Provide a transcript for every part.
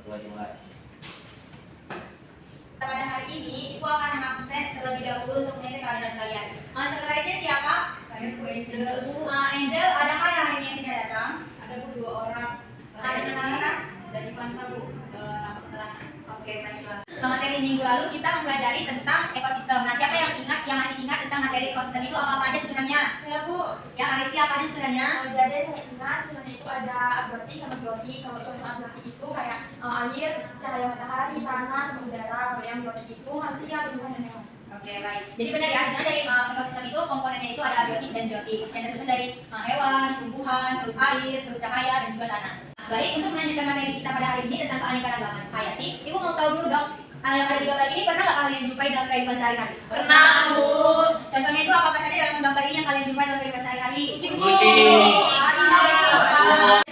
Mulai. Pada hari ini, Ibu akan mengabsen terlebih dahulu untuk mengecek keadaan kalian. Sekretarisnya siapa? Saya Bu Angel. Angel, adakah yang hari ini yang tidak datang? Ada Bu 2 orang. Ada nama? Dari Fanta Bu. Nama keterangan. Oke, baiklah. Materi minggu lalu kita mempelajari tentang ekosistem. Nah, siapa yang masih ingat tentang materi ekosistem itu apa aja susunannya? Saya Bu. Ya, Aristi apa aja susunannya? Jadi saya ingat susunannya itu ada abiotik sama biotik. Kalau contoh abiotik itu kayak air, cahaya matahari, tanah, sama udara. Kalau yang biotik itu manusia, tumbuhan dan hewan. Oke, baik. Jadi benar ya, sebenarnya dari ekosistem itu komponennya itu ada abiotik dan biotik. Yang tersusun dari hewan, tumbuhan, terus air, terus cahaya, dan juga tanah. Baik, untuk melanjutkan materi kita pada hari ini tentang keanekaragaman hayati, Ibu mau tahu dulu dong, yang ada di gambar ini pernah nggak kalian jumpai dalam kehidupan sehari-hari? Pernah Bu. Contohnya itu apakah saja dalam gambar ini yang kalian jumpai dalam kehidupan sehari-hari? Kucing. Kita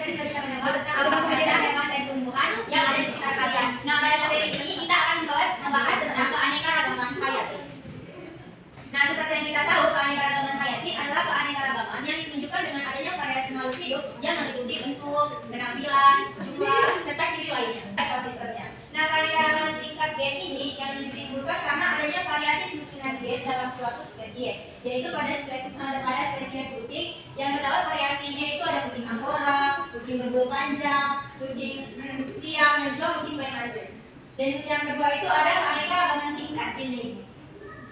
sudah bisa menebak tentang perbedaan hewan dan tumbuhan yang ada di sekitar kalian. Nah, pada materi ini kita akan membahas tentang keanekaragaman hayati. Nah, seperti yang kita tahu, keanekaragaman hayati adalah keanekaragaman yang ditunjukkan dengan adanya variasi makhluk hidup yang meliputi bentuk, penampilan, jumlah, serta ciri lainnya ekosistemnya. Nah, keanekaragaman tingkat gen ini yang ditimbulkan karena adanya variasi susunan gen dalam suatu spesies, yaitu pada spesies kucing yang terdapat variasinya itu ada kucing angora, kucing berbulu panjang, kucing siam, dan juga kucing Benghazen. Dan yang kedua itu ada keanekaragaman tingkat jenis.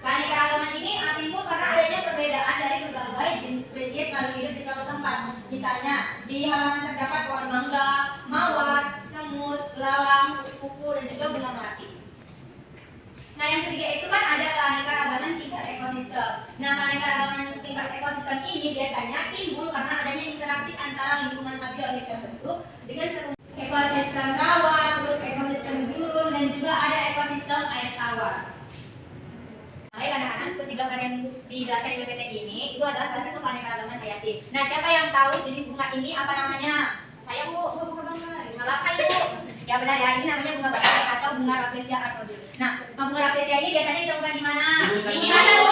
Keanekaragaman ini timbul karena adanya perbedaan dari berbagai jenis spesies makhluk hidup di suatu tempat. Misalnya, di halaman terdapat pohon mangga, mawar, semut, belalang, kupu, dan juga bunga melati. Nah, yang ketiga itu kan ada keanekaragaman tingkat ekosistem. Nah, keanekaragaman tingkat ekosistem ini biasanya timbul karena adanya interaksi antara lingkungan abiotik tertentu dengan ekosistem rawa, ekosistem gurun, dan juga ada ekosistem air tawar. Baik anak-anak, seperti gambar yang dijelaskan di PPT ini, itu adalah salah satu keanekaragaman hayati. Nah, siapa yang tahu jenis bunga ini apa namanya? Saya Bu. Bunga bangkai. Malakai Bu. Ya benar ya, ini namanya bunga bangkai atau bunga Rafflesia arnoldi. Nah, bunga Rafflesia ini biasanya ditemukan di mana? Di mana Bu?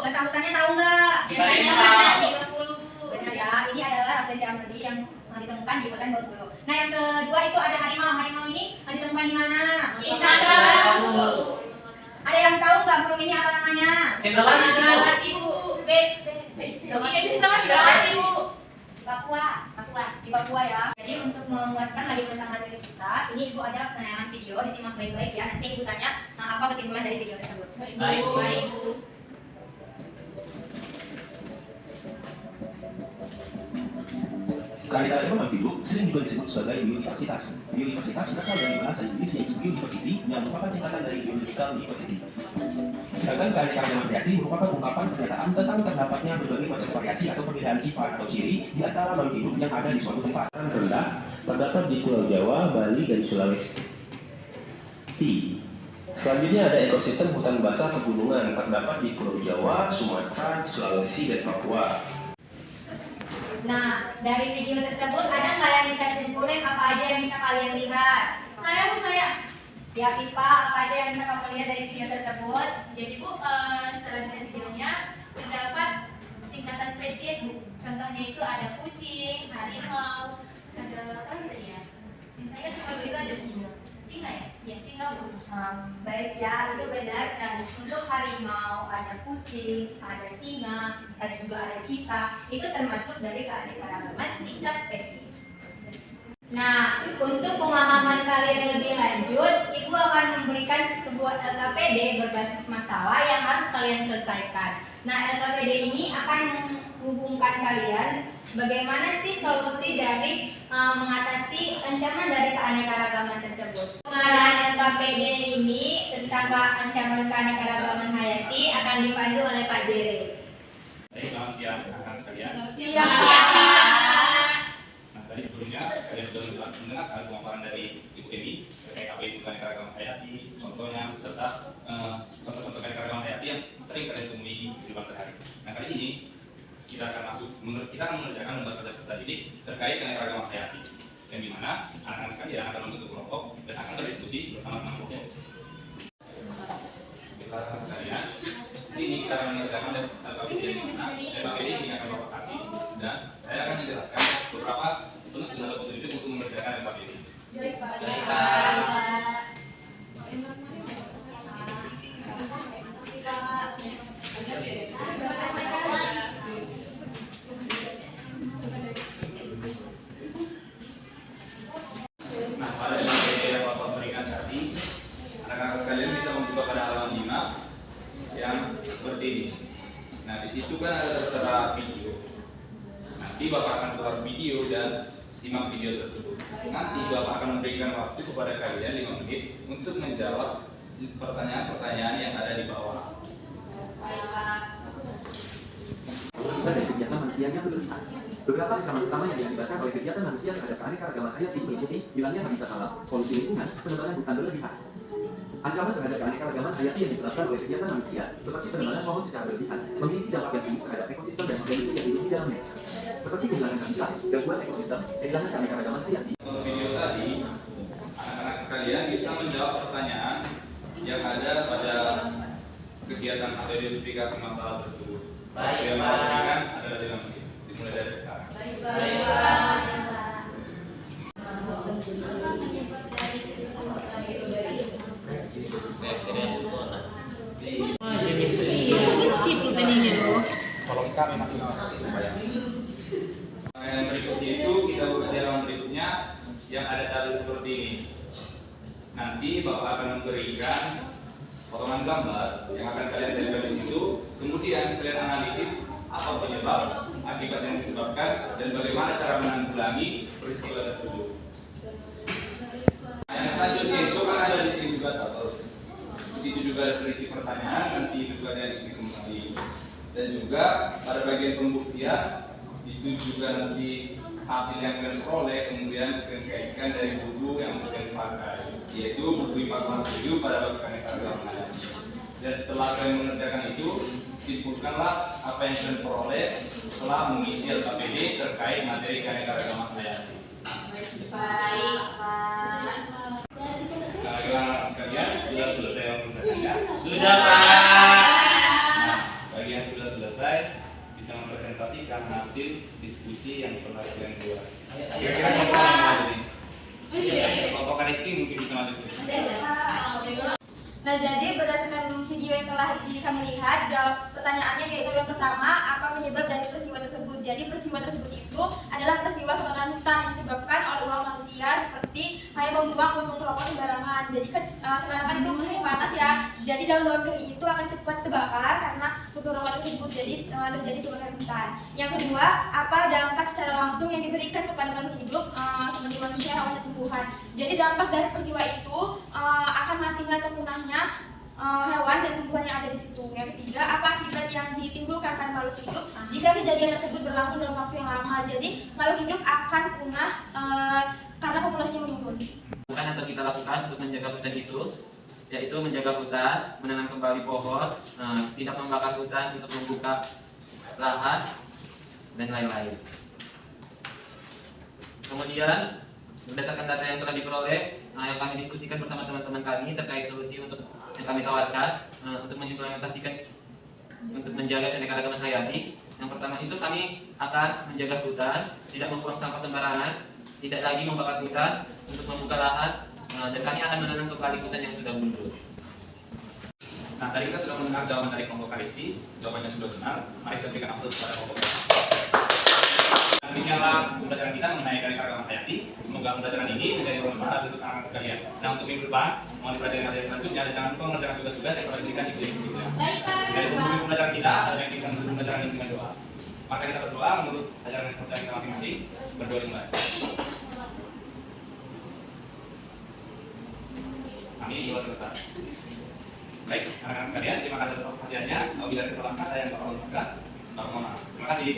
Hutan-hutannya tahu nggak? Biasanya di Bengkulu Bu. Benar ya, ini adalah Rafflesia arnoldi yang ditemukan di hutan Bengkulu. Nah, yang kedua itu ada harimau. Harimau ini ditemukan di mana? Di sana Bu. Ada yang tahu nggak burung ini apa namanya? Cendrawasih Bu. Cendrawasih Bu. Papua. Di Papua ya. Jadi untuk menguatkan lagi tentang materi kita, ini Ibu ada penayangan video, disimak baik-baik ya. Nanti Ibu tanya apa kesimpulan dari video tersebut. Baik Bu. Keanekaragaman hidup sering juga disebut sebagai biodiversitas. Biodiversitas berasal dari bahasa Inggris yaitu biodiversity yang merupakan singkatan dari biological diversity. Sedangkan keanekaragaman hayati merupakan ungkapan pernyataan tentang terdapatnya berbagai macam variasi atau perbedaan sifat atau ciri di antara makhluk hidup yang ada di suatu tempat. Rendah terdapat di Pulau Jawa, Bali, dan Sulawesi. Selanjutnya ada ekosistem hutan basah pegunungan terdapat di Pulau Jawa, Sumatera, Sulawesi, dan Papua. Nah, dari video tersebut ada nggak yang bisa simpulin apa aja yang bisa kalian lihat? Saya Bu, saya. Ya Pipa, apa aja yang bisa kamu lihat dari video tersebut? Jadi Bu, setelah dari videonya terdapat tingkatan spesies Bu. Contohnya itu ada kucing, harimau, ada apa lagi tadi ya? Yang saya cuma bisa aja Bu. Singa ya? Ya singa Bu. Baik ya, itu benar. Dan untuk harimau ada kucing, ada singa, ada juga ada cita. Itu termasuk dari keanekaragaman tingkat spesies. Nah, untuk pemahaman kalian lebih lanjut, Ibu akan memberikan sebuah LKPD berbasis masalah yang harus kalian selesaikan. Nah, LKPD ini akan menghubungkan kalian bagaimana sih solusi dari mengatasi ancaman dari keanekaragaman tersebut. Pengarahan LKPD ini tentang ancaman keanekaragaman hayati akan dipandu oleh Pak Jere. Baik, selamat siang rekan sekalian. Nah, tadi sebelumnya kalian sudah mendengar pemaparan dari Ibu Emi terkait apa itu keanekaragaman hayati, contohnya serta contoh-contoh keanekaragaman hayati yang sering kalian temui di kehidupan sehari. Nah, kali ini kita akan mengerjakan lembar kerja kita didik terkait keanekaragaman hayati, yang dimana anak-anak sekalian akan membentuk kelompok dan akan berdiskusi bersama teman kelompok. Kita sekalian, di sini kita akan mengerjakan LKPD ini akan provokasi dan saya akan menjelaskan beberapa petunjuk untuk mengerjakan LKPD. Baik Pak. situ kan ada tertera video. Nanti Bapak akan putar video dan simak video tersebut. Nanti Bapak akan memberikan waktu kepada kalian 5 menit untuk menjawab pertanyaan-pertanyaan yang ada di bawah. Dari kegiatan manusia yang berlebihan. Beberapa ancaman utama yang diakibatkan oleh kegiatan manusia terhadap keanekaragaman hayati meliputi hilangnya habitat alam, polusi lingkungan, penebangan hutan berlebihan. Ancaman terhadap keanekaragaman hayati yang disebabkan oleh kegiatan manusia, seperti penebangan pohon secara berlebihan, memiliki dampak yang serius terhadap ekosistem dan organisme yang hidup di dalamnya, seperti kehilangan habitat, gangguan ekosistem, kehilangan keanekaragaman hayati. Video tadi, anak-anak sekalian bisa menjawab pertanyaan yang ada pada kegiatan atau identifikasi masalah tersebut. Yang memberikan adalah dalam dimulai dari sekarang. Kalau kami masih yang berikutnya itu kita buka di halaman berikutnya yang ada tabel seperti ini. Nanti Bapak akan memberikan potongan gambar yang akan kalian tempel di situ. Kemudian kalian analisis apa penyebab, akibat yang disebabkan, dan bagaimana cara menanggulangi peristiwa tersebut. Yang selanjutnya itu kan ada di sini juga tabel. Di situ juga ada berisi pertanyaan, nanti juga ada isi kembali. Dan juga pada bagian pembuktian itu juga nanti hasil yang kalian peroleh kemudian kalian kaitkan dari buku yang kalian pakai, yaitu buku 4,7 pada bab keanekaragaman hayati. Dan setelah kalian mengerjakan itu, simpulkanlah apa yang kalian peroleh setelah mengisi LKPD terkait materi keanekaragaman hayati. Baik, Nah, sekalian sudah selesai mengerjakannya? Sudah, Pak. Nah, bagi yang sudah selesai bisa mempresentasikan hasil diskusi yang pernah kalian buat. Kira-kira yang mana ini? Kelompok Karisti mungkin bisa masuk. Nah, jadi berdasarkan video yang telah kami lihat, jawab pertanyaannya yaitu yang pertama, apa penyebab dari peristiwa tersebut? Jadi peristiwa tersebut itu adalah peristiwa kebakaran hutan yang disebabkan oleh ulah manusia seperti hanya membuang puntung rokok sembarangan. Jadi kan sekarang kan itu musim panas ya, jadi daun-daun kering itu akan cepat terbakar karena puntung rokok tersebut, jadi terjadi kebakaran hutan. Yang kedua, apa dampak secara langsung yang diberikan kepada makhluk hidup seperti manusia, hewan, dan tumbuhan. Jadi dampak dari peristiwa itu akan matinya atau punahnya hewan dan tumbuhan yang ada di situ. Yang ketiga, apa akibat yang ditimbulkan pada makhluk hidup jika kejadian tersebut berlangsung dalam waktu yang lama. Jadi makhluk hidup akan punah karena populasinya menurun. Bukan yang kita lakukan untuk menjaga hutan itu, yaitu menjaga hutan, menanam kembali pohon, tidak membakar hutan untuk membuka lahan, dan lain-lain. Kemudian, berdasarkan data yang telah diperoleh, yang kami diskusikan bersama teman-teman kami terkait solusi yang kami tawarkan untuk mengimplementasikan untuk menjaga keanekaragaman hayati. Yang pertama itu kami akan menjaga hutan, tidak membuang sampah sembarangan, tidak lagi membakar hutan untuk membuka lahan, dan kami akan menanam kembali hutan yang sudah mundur. Nah, tadi kita sudah mendengar jawaban dari kelompok Karisti, jawabannya sudah benar. Mari kita berikan aplaus kepada kelompok Karisti. Demikianlah pembelajaran kita mengenai keanekaragaman hayati. Semoga pembelajaran ini menjadi bermanfaat untuk anak-anak sekalian. Nah, untuk minggu depan mau dipelajari materi selanjutnya, dan jangan lupa mengerjakan tugas-tugas yang telah diberikan di kuliah sebelumnya. baik, Pak. Dari pembukaan pembelajaran kita, ada yang kita menutup pembelajaran ini dengan doa. Maka kita berdoa menurut ajaran kepercayaan kita masing-masing. Berdoa dimulai. Amin. Doa selesai. Baik, anak-anak sekalian, terima kasih atas perhatiannya. Apabila ada kesalahan kata yang tak perlu dimaafkan, mohon maaf. Terima kasih.